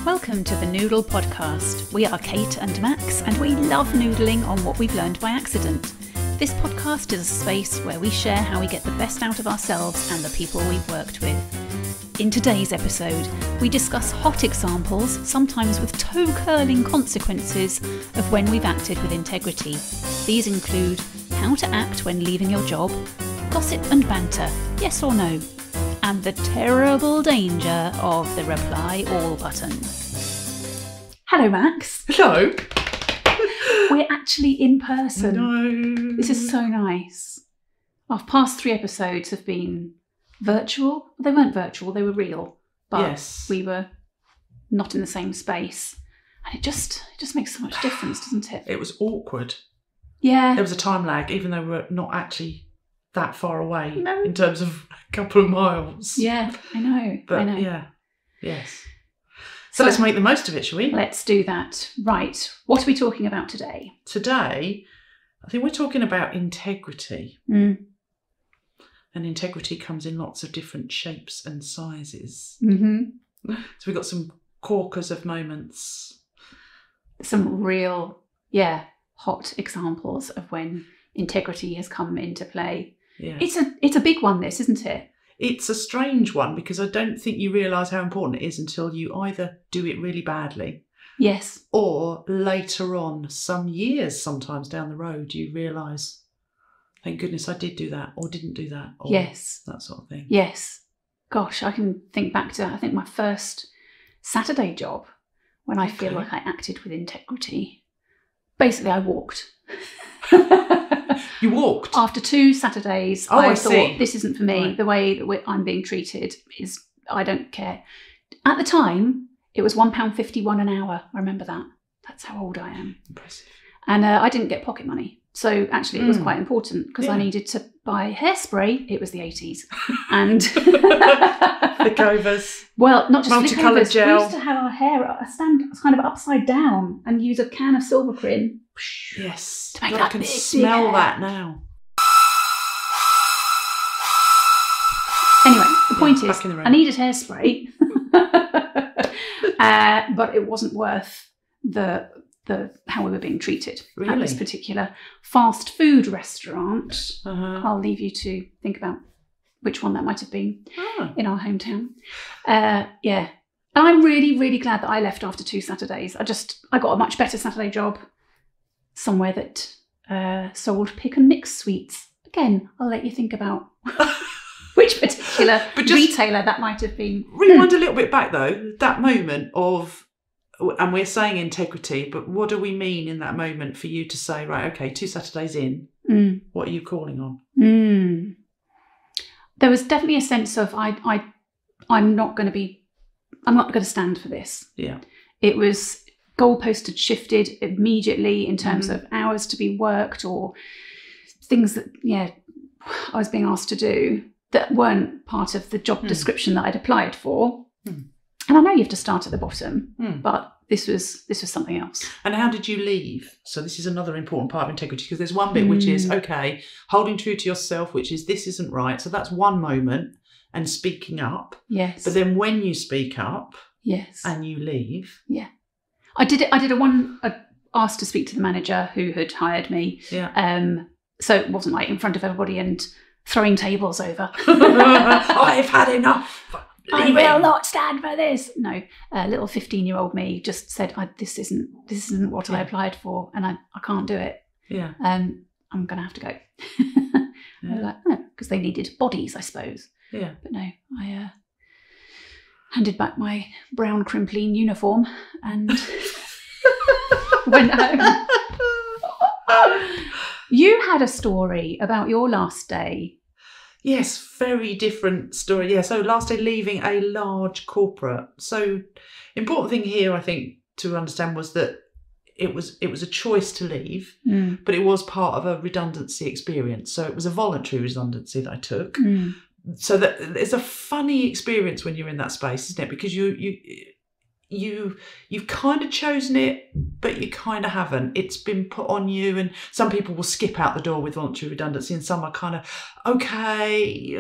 Welcome to the Noodle Podcast. We are Kate and Max, and we love noodling on what we've learned by accident. This podcast is a space where we share how we get the best out of ourselves and the people we've worked with. In today's episode, we discuss hot examples, sometimes with toe-curling consequences, of when we've acted with integrity. These include how to act when leaving your job, gossip and banter, yes or no, and the terrible danger of the reply all button. Hello, Max. Hello. We're actually in person. No. This is so nice. Our past 3 episodes have been virtual. They weren't virtual, they were real. But Yes. we were not in the same space. And it just makes so much difference, doesn't it? It was awkward. Yeah. There was a time lag, even though we're not actually that far away No. in terms of a couple of miles. Yeah, I know. But I know. yeah. Yes. So let's make the most of it, shall we? Let's do that. Right. What are we talking about today? Today, I think we're talking about integrity. Mm. And integrity comes in lots of different shapes and sizes. Mm-hmm. So we've got some corkers of moments. Some real, hot examples of when integrity has come into play. Yeah. It's a big one, this, isn't it? It's a strange one because I don't think you realise how important it is until you either do it really badly Yes. or later on, some years sometimes down the road, you realise, thank goodness I did do that or didn't do that. Or Yes. that sort of thing. Yes. Gosh, I can think back to, I think, my first Saturday job when I feel Okay. like I acted with integrity. Basically, I walked. You walked? After 2 Saturdays, Oh, I thought, see. this isn't for me. Right. The way that I'm being treated is, I don't care. At the time, it was £1.51 an hour. I remember that. That's how old I am. Impressive. And I didn't get pocket money. So actually it was Mm. quite important because I Yeah. needed to buy hairspray. It was the 80s. And Flickovers. well, not just Multicoloured flickovers. gel. We used to have our hair stand kind of upside down and use a can of Silvercrin. Yes. To make God, that I can big, big smell hair. that now. Anyway, the point is, back in the room. I needed hairspray, but it wasn't worth the how we were being treated at Really? this particular fast food restaurant. Uh-huh. I'll leave you to think about which one that might have been Ah. in our hometown. Yeah. And I'm really, really glad that I left after 2 Saturdays. I got a much better Saturday job somewhere that sold pick and mix sweets. Again, I'll let you think about which particular But just- retailer that might have been. Rewind a little bit back though, that moment of, and we're saying integrity, but what do we mean in that moment for you to say, right, okay, 2 Saturdays in, Mm. what are you calling on? Mm. There was definitely a sense of I'm not going to stand for this. Yeah. It was goalposts had shifted immediately in terms of hours to be worked or things that I was being asked to do that weren't part of the job description that I'd applied for. Mm. And I know you have to start at the bottom, Mm. but this was something else. And how did you leave? So this is another important part of integrity because there's one bit which is, okay, holding true to yourself, which is this isn't right. So that's one moment and speaking up. Yes. But then when you speak up yes. and you leave. Yeah. I did asked to speak to the manager who had hired me. Yeah. So it wasn't like in front of everybody and throwing tables over. I've had enough. I Leave will it. not stand for this. No, little 15-year-old me just said, this isn't what I applied for, and I can't do it. Yeah. I'm going to have to go. I was like, because they needed bodies, I suppose. Yeah. But no, I handed back my brown crimpline uniform and went home. You had a story about your last day. Yes, very different story. Yeah, so last day leaving a large corporate. So important thing here, I think, to understand was that it was a choice to leave, but it was part of a redundancy experience. So it was a voluntary redundancy that I took. So that it's a funny experience when you're in that space, isn't it? Because you've kind of chosen it but you kind of haven't. It's been put on you, and some people will skip out the door with voluntary redundancy, and some are kind of okay,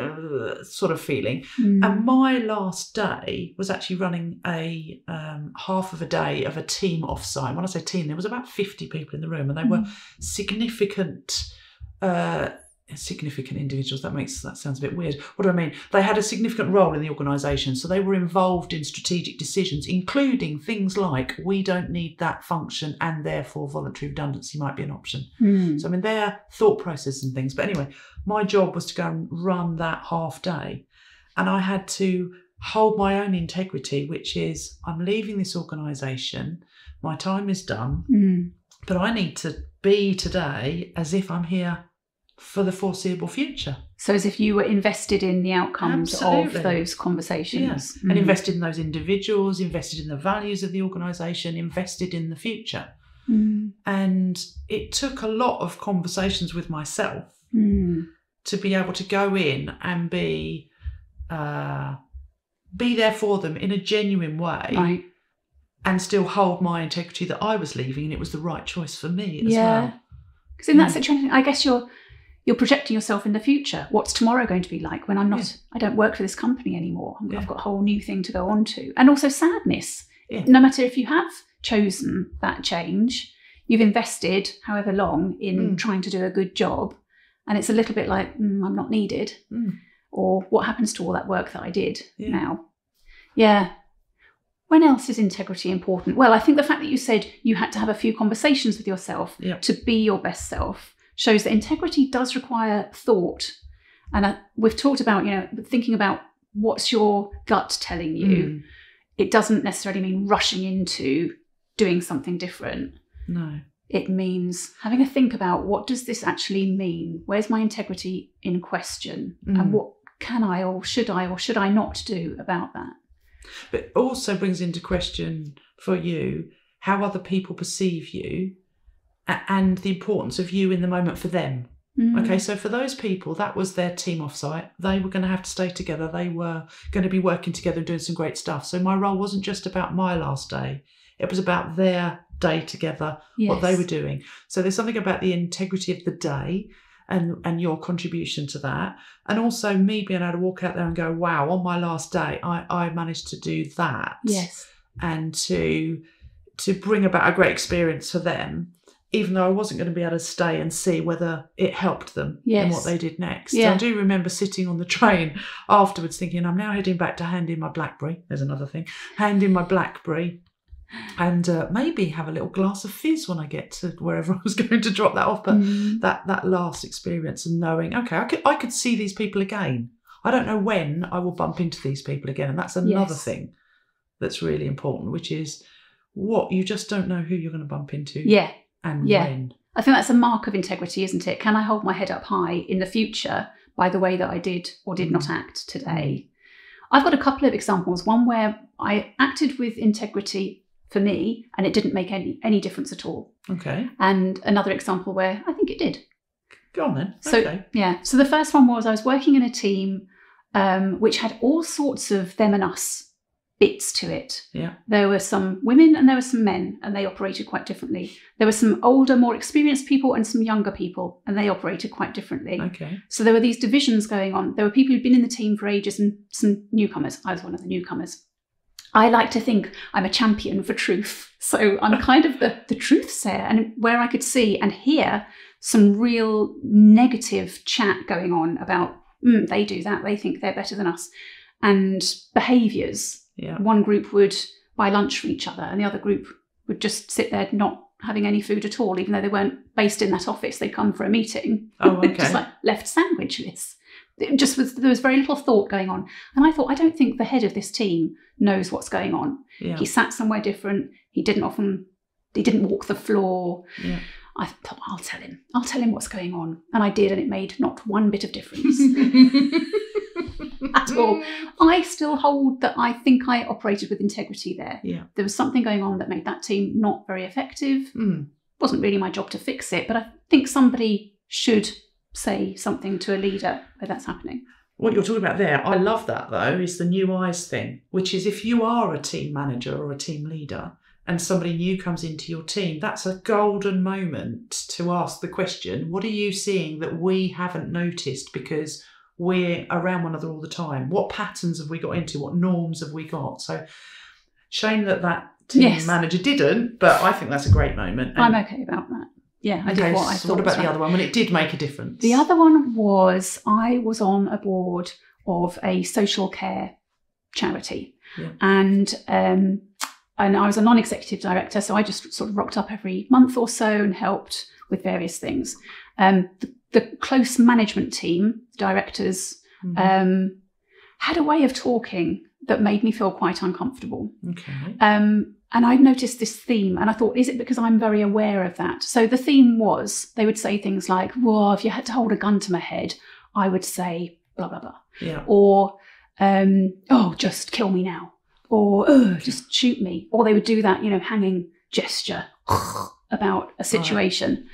sort of feeling. And my last day was actually running a half of a day of a team offsite. When I say team, there was about 50 people in the room, and they were significant individuals. That sounds a bit weird. What do I mean? They had a significant role in the organisation, so they were involved in strategic decisions, including things like, we don't need that function and therefore voluntary redundancy might be an option. So I mean, their thought process and things. But anyway, my job was to go and run that half day, and I had to hold my own integrity, which is, I'm leaving this organisation, my time is done, but I need to be today as if I'm here for the foreseeable future. So as if you were invested in the outcomes Absolutely. of those conversations. And invested in those individuals, invested in the values of the organisation, invested in the future. And it took a lot of conversations with myself to be able to go in and be there for them in a genuine way. Right. And still hold my integrity that I was leaving and it was the right choice for me as well. Because in that situation, I guess you're projecting yourself in the future. What's tomorrow going to be like when I'm not, I don't work for this company anymore. I've got a whole new thing to go on to. And also sadness. No matter if you have chosen that change, you've invested however long in trying to do a good job. And it's a little bit like, I'm not needed. Or what happens to all that work that I did now? When else is integrity important? Well, I think the fact that you said you had to have a few conversations with yourself to be your best self shows that integrity does require thought. And we've talked about, thinking about what's your gut telling you. It doesn't necessarily mean rushing into doing something different. No. It means having a think about, what does this actually mean? Where's my integrity in question? And what can I or should I not do about that? But it also brings into question for you how other people perceive you and the importance of you in the moment for them. Okay, so for those people, that was their team offsite. They were going to have to stay together. They were going to be working together and doing some great stuff. So my role wasn't just about my last day. It was about their day together, what they were doing. So there's something about the integrity of the day and your contribution to that. And also me being able to walk out there and go, wow, on my last day, I managed to do that. Yes. And to bring about a great experience for them, even though I wasn't going to be able to stay and see whether it helped them in what they did next. I do remember sitting on the train afterwards thinking, I'm now heading back to hand in my BlackBerry. There's another thing. Hand in my BlackBerry and maybe have a little glass of fizz when I get to wherever I was going to drop that off. But that last experience and knowing, okay, I could see these people again. I don't know when I will bump into these people again. And that's another thing that's really important, which is what you just don't know who you're going to bump into. And when. I think that's a mark of integrity, isn't it? Can I hold my head up high in the future by the way that I did or did not act today? I've got a couple of examples. One where I acted with integrity for me and it didn't make any difference at all. Okay. And another example where I think it did. Go on then. So, okay. So the first one was I was working in a team which had all sorts of them and us bits to it. There were some women and there were some men, and they operated quite differently. There were some older, more experienced people and some younger people, and they operated quite differently. Okay. So there were these divisions going on. There were people who'd been in the team for ages and some newcomers. I was one of the newcomers. I like to think I'm a champion for truth. So I'm kind of the truth sayer, and where I could see and hear some real negative chat going on about, they do that, they think they're better than us, and behaviours. One group would buy lunch for each other and the other group would just sit there not having any food at all, even though they weren't based in that office. They'd come for a meeting. Oh, okay. Just like left sandwichless. There was very little thought going on. And I thought, I don't think the head of this team knows what's going on. He sat somewhere different. He didn't walk the floor. I thought, I'll tell him what's going on. And I did, and it made not one bit of difference. At all. I still hold that I think I operated with integrity there. There was something going on that made that team not very effective. Wasn't really my job to fix it, but I think somebody should say something to a leader where that's happening. What you're talking about there, I love that though, is the new eyes thing, which is if you are a team manager or a team leader and somebody new comes into your team, that's a golden moment to ask the question, what are you seeing that we haven't noticed because we're around one another all the time? What patterns have we got into? What norms have we got? So shame that team manager didn't, but I think that's a great moment. I'm okay about that. Yeah, I did what I thought. What about the other one when it did make a difference? The other one was I was on a board of a social care charity, and I was a non-executive director, so I just sort of rocked up every month or so and helped with various things. The close management team, directors, had a way of talking that made me feel quite uncomfortable. Okay. And I'd noticed this theme, and I thought, is it because I'm very aware of that? So the theme was, they would say things like, well, if you had to hold a gun to my head, I would say blah, blah, blah. Yeah. Or, oh, just kill me now. Or, oh, just shoot me. Or they would do that, hanging gesture about a situation.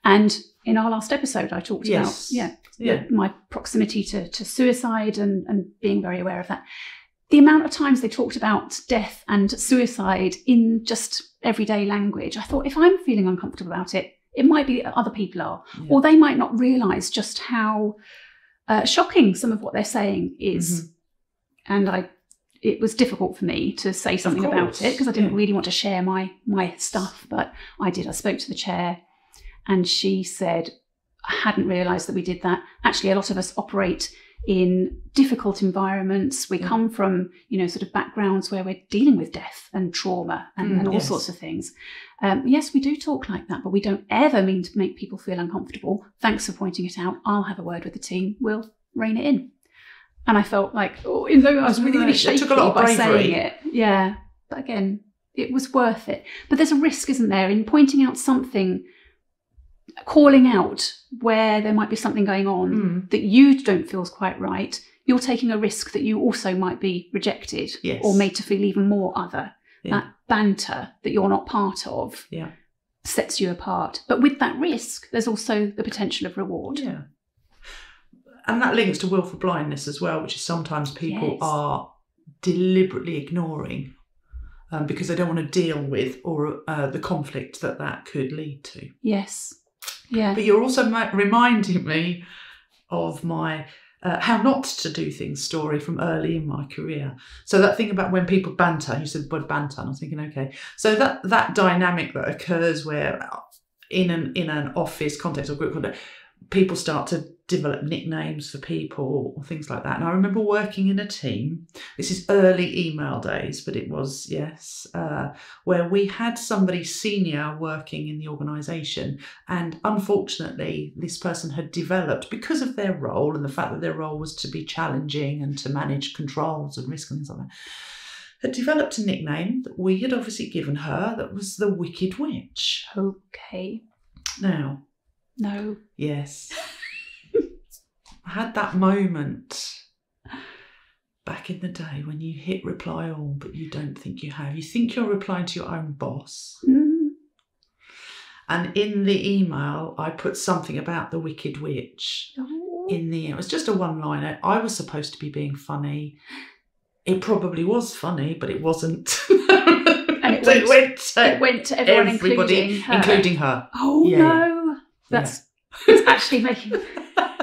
Right. And in our last episode, I talked about my proximity to suicide and being very aware of that. The amount of times they talked about death and suicide in just everyday language, I thought, if I'm feeling uncomfortable about it, it might be that other people are, or they might not realise just how shocking some of what they're saying is. And it was difficult for me to say something about it because I didn't really want to share my stuff, but I did. I spoke to the chair, and she said, I hadn't realised that we did that. Actually, a lot of us operate in difficult environments. We come from, sort of backgrounds where we're dealing with death and trauma and all sorts of things. Yes, we do talk like that, but we don't ever mean to make people feel uncomfortable. Thanks for pointing it out. I'll have a word with the team. We'll rein it in. And I felt like, even though I was really shaky took a lot of by bravery. saying it. Yeah. But again, it was worth it. But there's a risk, isn't there, in pointing out something, calling out where there might be something going on that you don't feel is quite right. You're taking a risk that you also might be rejected or made to feel even more other. That banter that you're not part of sets you apart. But with that risk, there's also the potential of reward. Yeah. And that links to willful blindness as well, which is sometimes people are deliberately ignoring because they don't want to deal with or the conflict that could lead to. Yes. Yeah. But you're also reminding me of my how not to do things story from early in my career. So that thing about when people banter, you said the word banter, and I was thinking, okay. So that dynamic that occurs where in an office context or group context, people start to develop nicknames for people or things like that. And I remember working in a team, this is early email days, but it was, where we had somebody senior working in the organisation. And unfortunately, this person had developed, because of their role and the fact that their role was to be challenging and to manage controls and risk and things like that, had developed a nickname that we had obviously given her that was the Wicked Witch. Okay. Now. No. Yes. I had that moment back in the day when you hit reply all, but you don't think you have. You think you're replying to your own boss. And in the email, I put something about the Wicked Witch in the. It was just a one-liner. I was supposed to be being funny. It probably was funny, but it wasn't. And it went to everyone, including her. Oh no, it's actually making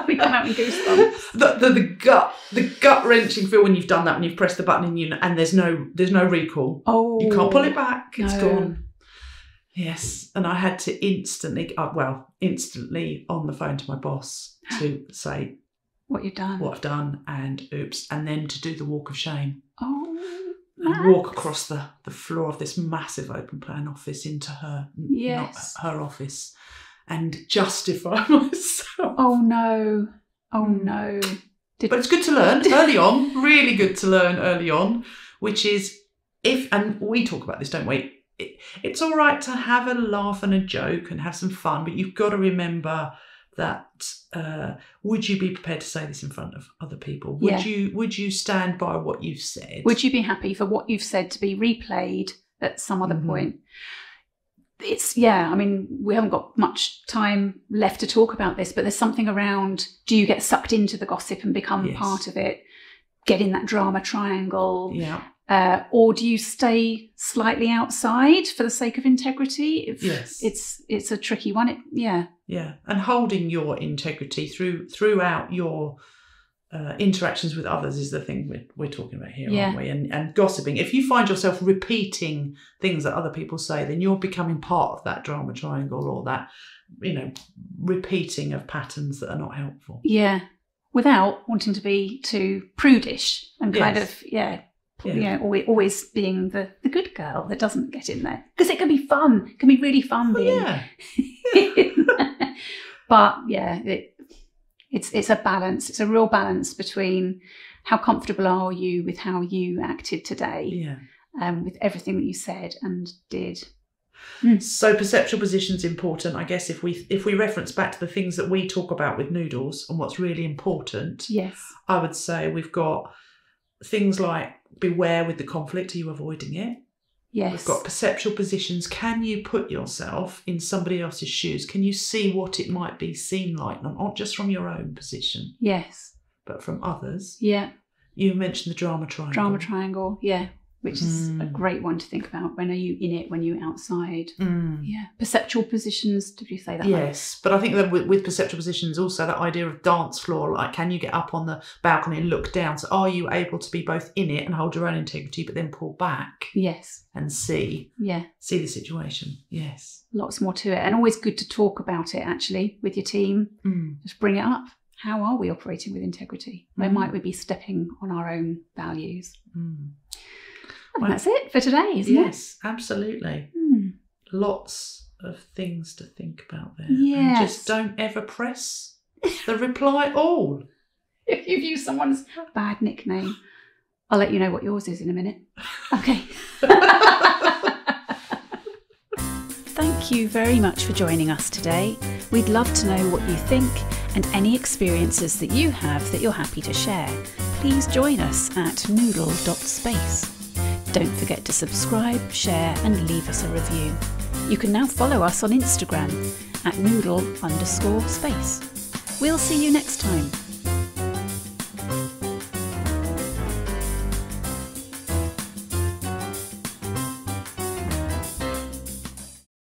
me come out in goosebumps. The gut wrenching feel when you've done that, when you've pressed the button and there's no recall. Oh, you can't pull it back. It's gone. Yes, and I had to instantly on the phone to my boss to say what I've done, and oops, and then to do the walk of shame. Oh, and walk across the floor of this massive open plan office into her, not her office, and justify myself. Oh no. But it's good to learn early on, really good to learn early on, which is and we talk about this, don't we? It's all right to have a laugh and a joke and have some fun, but you've got to remember that would you be prepared to say this in front of other people? Would you stand by what you've said? Would you be happy for what you've said to be replayed at some other point? It's we haven't got much time left to talk about this, but there's something around, do you get sucked into the gossip and become part of it, get in that drama triangle? Or do you stay slightly outside for the sake of integrity? Yes. It's a tricky one. Yeah, and holding your integrity throughout your interactions with others is the thing we're talking about here, aren't we? And gossiping. If you find yourself repeating things that other people say, then you're becoming part of that drama triangle, or that, repeating of patterns that are not helpful. Yeah, without wanting to be too prudish and kind of, always being the good girl that doesn't get in there. Because it can be fun. It can be really fun being. Yeah. But it's a balance. It's a real balance between how comfortable are you with how you acted today, with everything that you said and did. So perceptual position's important, I guess. If we reference back to the things that we talk about with Noodles and what's really important, I would say we've got things like beware with the conflict. Are you avoiding it? Yes. We've got perceptual positions. Can you put yourself in somebody else's shoes? Can you see what it might be seen like, not just from your own position? Yes. But from others? Yeah. You mentioned the drama triangle. Drama triangle, yeah. Which is a great one to think about. When are you in it? When you're outside? Yeah. Perceptual positions, did you say that? Yes, but I think that with perceptual positions also that idea of dance floor, like can you get up on the balcony and look down? So are you able to be both in it and hold your own integrity, but then pull back? Yes. And see. Yeah. See the situation. Yes. Lots more to it. And always good to talk about it actually with your team. Just bring it up. How are we operating with integrity? Where might we be stepping on our own values? Well, that's it for today, isn't it? Yes, absolutely. Lots of things to think about there. Yes. And just don't ever press the reply all. If you've used someone's bad nickname, I'll let you know what yours is in a minute. Okay. Thank you very much for joining us today. We'd love to know what you think and any experiences that you have that you're happy to share. Please join us at noodle.space. Don't forget to subscribe, share and leave us a review. You can now follow us on Instagram at noodle_space. We'll see you next time.